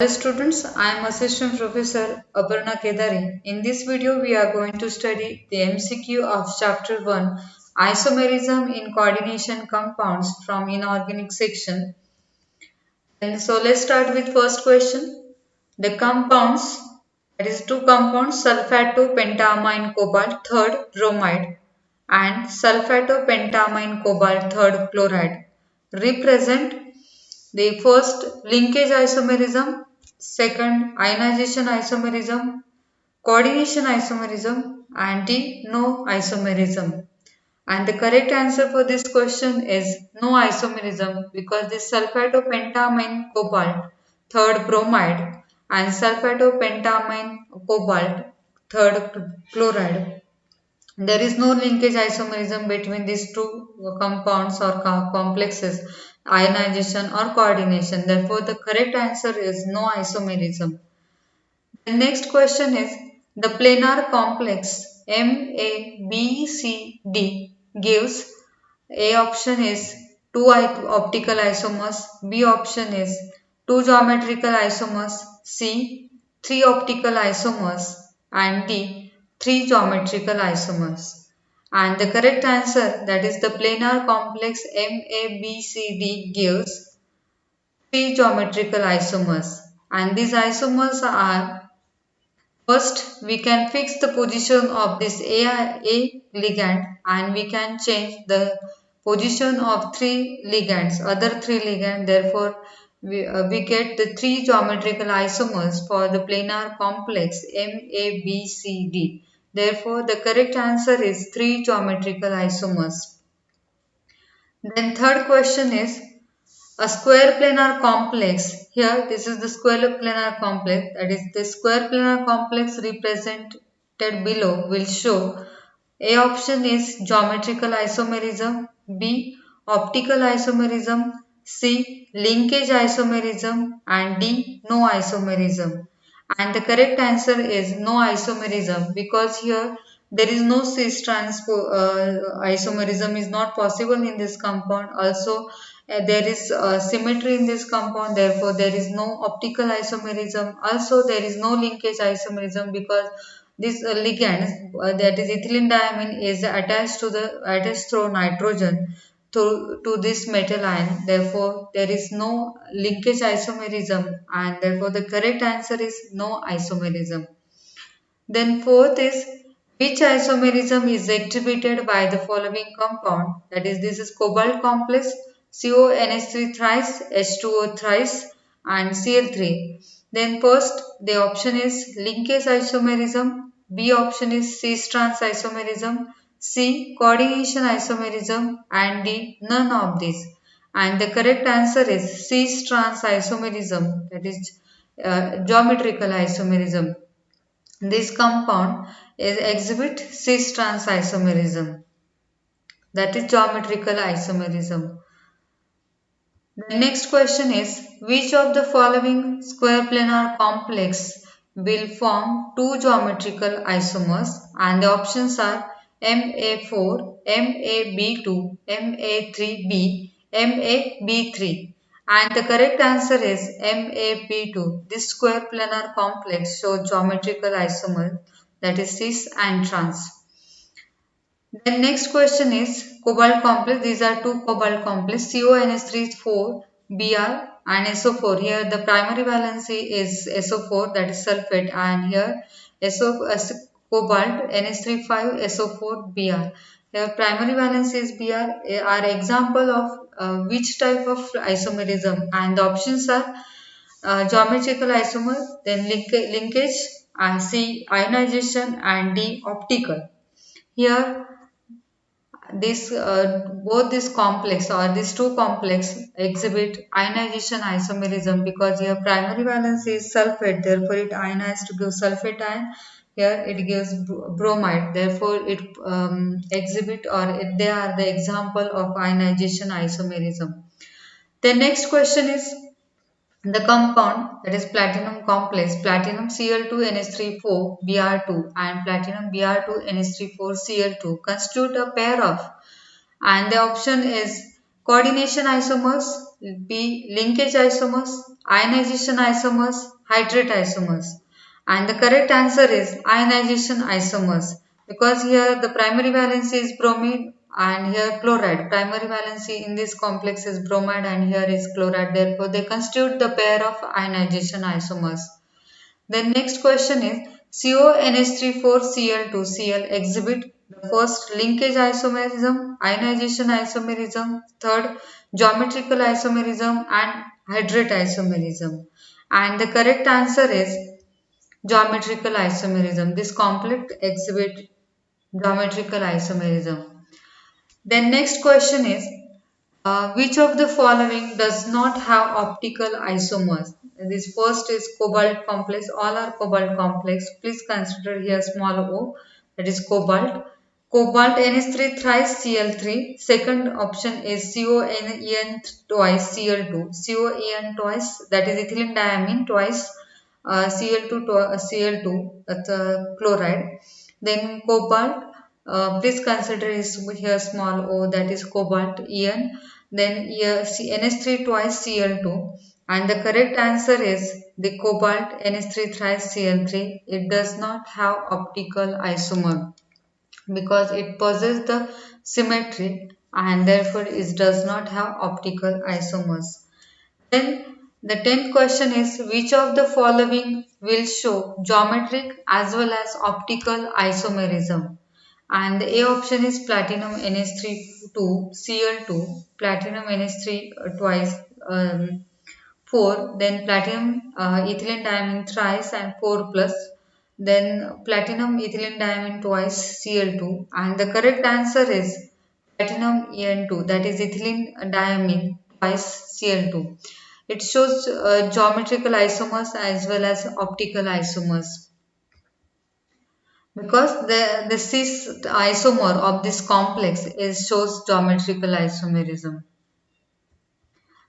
Hello students, I am Assistant Professor Aparna Kedari. In this video, we are going to study the MCQ of Chapter 1, Isomerism in Coordination Compounds from Inorganic section. And so let's start with first question. The compounds, that is two compounds, sulfato-pentamine cobalt, third bromide, and sulfato-pentamine cobalt, third chloride, represent the first linkage isomerism, second ionization isomerism, coordination isomerism, and the no isomerism. And the correct answer for this question is no isomerism because this sulfato-pentamine cobalt, third bromide, and sulfato-pentamine cobalt, third chloride, there is no linkage isomerism between these two compounds or complexes, ionization or coordination. Therefore, the correct answer is no isomerism. The next question is the planar complex MABCD gives A option is two optical isomers, B option is two geometrical isomers, C three optical isomers, and D three geometrical isomers. And the correct answer, that is the planar complex MABCD, gives three geometrical isomers. And these isomers are: first, we can fix the position of this A ligand, and we can change the position of three ligands, other three ligands. Therefore, we get the three geometrical isomers for the planar complex MABCD. Therefore, the correct answer is three geometrical isomers. Then third question is a square planar complex. Here, this is the square planar complex. That is, the square planar complex represented below will show A option is geometrical isomerism, B optical isomerism, C linkage isomerism, and D no isomerism. And the correct answer is no isomerism because here there is no cis isomerism is not possible in this compound. Also, there is symmetry in this compound, therefore there is no optical isomerism. Also, there is no linkage isomerism because this ligand, that is ethylene diamine, is attached through nitrogen to this metal ion. Therefore, there is no linkage isomerism, and therefore the correct answer is no isomerism. Then fourth is which isomerism is exhibited by the following compound? That is, this is cobalt complex, CONH3 thrice, H2O thrice, and Cl3. Then first, the option is linkage isomerism, B option is cis-trans isomerism, C coordination isomerism, and D none of these. And the correct answer is cis-trans isomerism, that is geometrical isomerism. This compound is exhibit cis-trans isomerism, that is geometrical isomerism. The next question is which of the following square planar complex will form two geometrical isomers, and the options are MA4, MAB2, MA3B, MAB3, and the correct answer is MAB2. This square planar complex shows geometrical isomers, that is cis and trans. Then next question is cobalt complex. These are two cobalt complex, CONH3 4 Br and SO4. Here the primary valency is SO4, that is sulfate, and here cobalt NH3 5 SO4 Br. Here primary valency is Br are example of which type of isomerism, and the options are geometrical isomer, then linkage, C ionization, and D optical. Here this both this complex or these two complex exhibit ionization isomerism because here primary valence is sulfate, therefore it ionizes to give sulfate ion. Here it gives bromide, therefore it exhibit, or they are the example of ionization isomerism. The next question is the compound, that is platinum complex, platinum Cl2NH34 Br2 and platinum Br2NH34 Cl2 constitute a pair of, and the option is coordination isomers, B. Linkage isomers, ionization isomers, hydrate isomers. And the correct answer is ionization isomers, because here the primary valency is bromide and here chloride. Primary valency in this complex is bromide and here is chloride. Therefore, they constitute the pair of ionization isomers. Then next question is CONH3,4Cl2Cl exhibit the first linkage isomerism, ionization isomerism, third geometrical isomerism and hydrate isomerism. And the correct answer is geometrical isomerism. This complex exhibit geometrical isomerism. Then next question is which of the following does not have optical isomers? This first is cobalt complex. All are cobalt complex. Please consider here small o, that is cobalt. Cobalt NH3 thrice Cl3. Second option is CON twice Cl2. CON twice, that is ethylene diamine twice Cl2 Cl2, that's chloride. Then cobalt, please consider is here small o, that is cobalt En. Then here NH3 twice Cl2, and the correct answer is the cobalt NH3 thrice Cl3. It does not have optical isomer because it possesses the symmetry and therefore it does not have optical isomers. Then the 10th question is which of the following will show geometric as well as optical isomerism? And the A option is platinum NH3 2 Cl2, platinum NH3 twice 4, then platinum ethylene diamine thrice and 4 plus, then platinum ethylene diamine twice Cl2, and the correct answer is platinum En2, that is ethylene diamine twice Cl2. It shows geometrical isomers as well as optical isomers because the cis isomer of this complex is shows geometrical isomerism.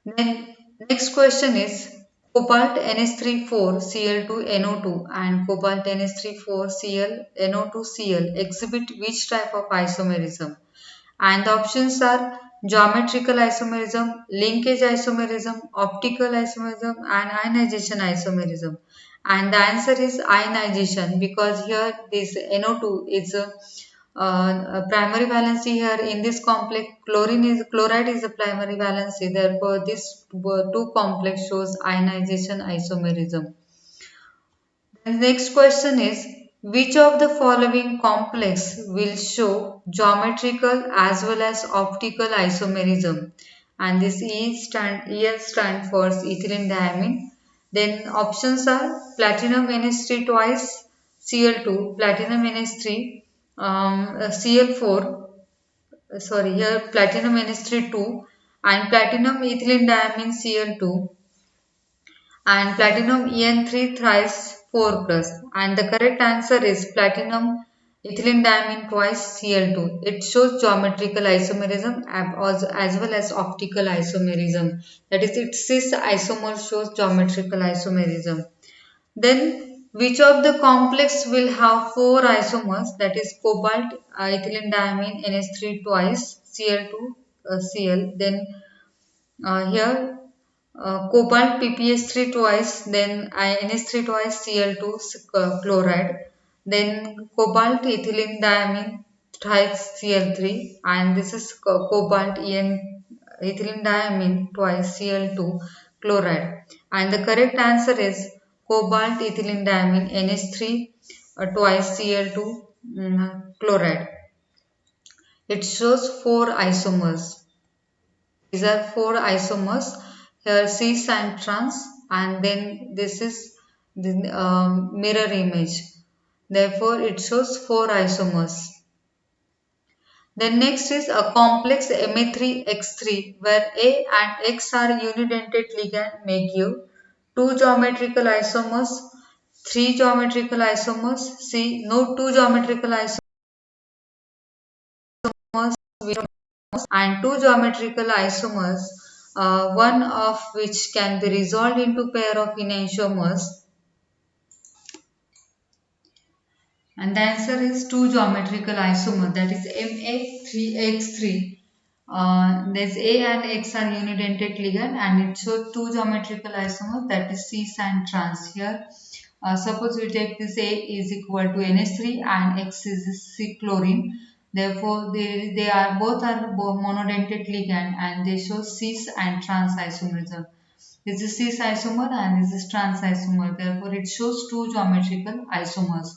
Then next question is cobalt NH3,4Cl2NO2 and cobalt NH3,4Cl NO2Cl exhibit which type of isomerism? And the options are geometrical isomerism, linkage isomerism, optical isomerism and ionization isomerism. And the answer is ionization because here this NO2 is a primary valency here in this complex. Chloride is a primary valency, therefore this two complex shows ionization isomerism. The next question is which of the following complex will show geometrical as well as optical isomerism? And this ES stand for ethylene diamine. Then options are platinum NH3 twice Cl2, platinum NH3 Cl4, sorry here platinum NH3 2 and platinum ethylene diamine Cl2 and platinum En3 thrice 4 plus, and the correct answer is platinum ethylene diamine twice Cl2. It shows geometrical isomerism as well as optical isomerism, that is its cis isomer shows geometrical isomerism. Then which of the complex will have four isomers, that is cobalt ethylene diamine NH3 twice Cl2 Cl, then here cobalt PPH3 twice, then NH3 twice Cl2 chloride, then cobalt ethylene diamine twice Cl3, and this is cobalt ethylene diamine twice Cl2 chloride. And the correct answer is cobalt ethylene diamine NH3 twice Cl2 chloride. It shows four isomers. These are four isomers. Here cis and trans, and then this is the mirror image. Therefore, it shows four isomers. Then next is a complex Ma3X3 where A and X are unidentate ligand may give two geometrical isomers, three geometrical isomers, C no two geometrical isomers and two geometrical isomers, one of which can be resolved into pair of enantiomers. And the answer is two geometrical isomer, that is Ma3X3 There's A and X are unidentate ligand and it shows two geometrical isomers, that is cis and trans. Here, suppose we take this A is equal to NH3 and X is C chlorine. Therefore, they are both monodentate ligand and they show cis and trans isomerism. This is cis isomer and this is trans isomer. Therefore, it shows two geometrical isomers.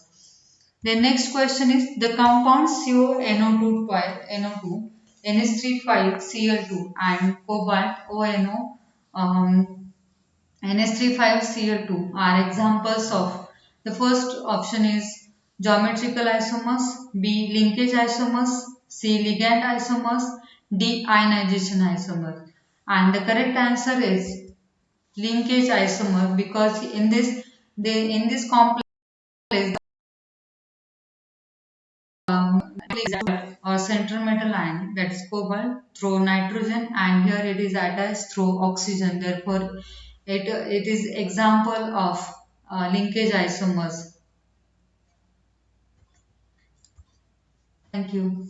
The next question is the compounds CuNO2 twice, NO2, NH35Cl2 and cobalt ONO NH35Cl2 are examples of the first option is geometrical isomers, B linkage isomers, C ligand isomers, D ionization isomers. And the correct answer is linkage isomer because in this complex or central metal ion, that is cobalt through nitrogen, and here it is attached through oxygen. Therefore it is example of linkage isomers. Thank you.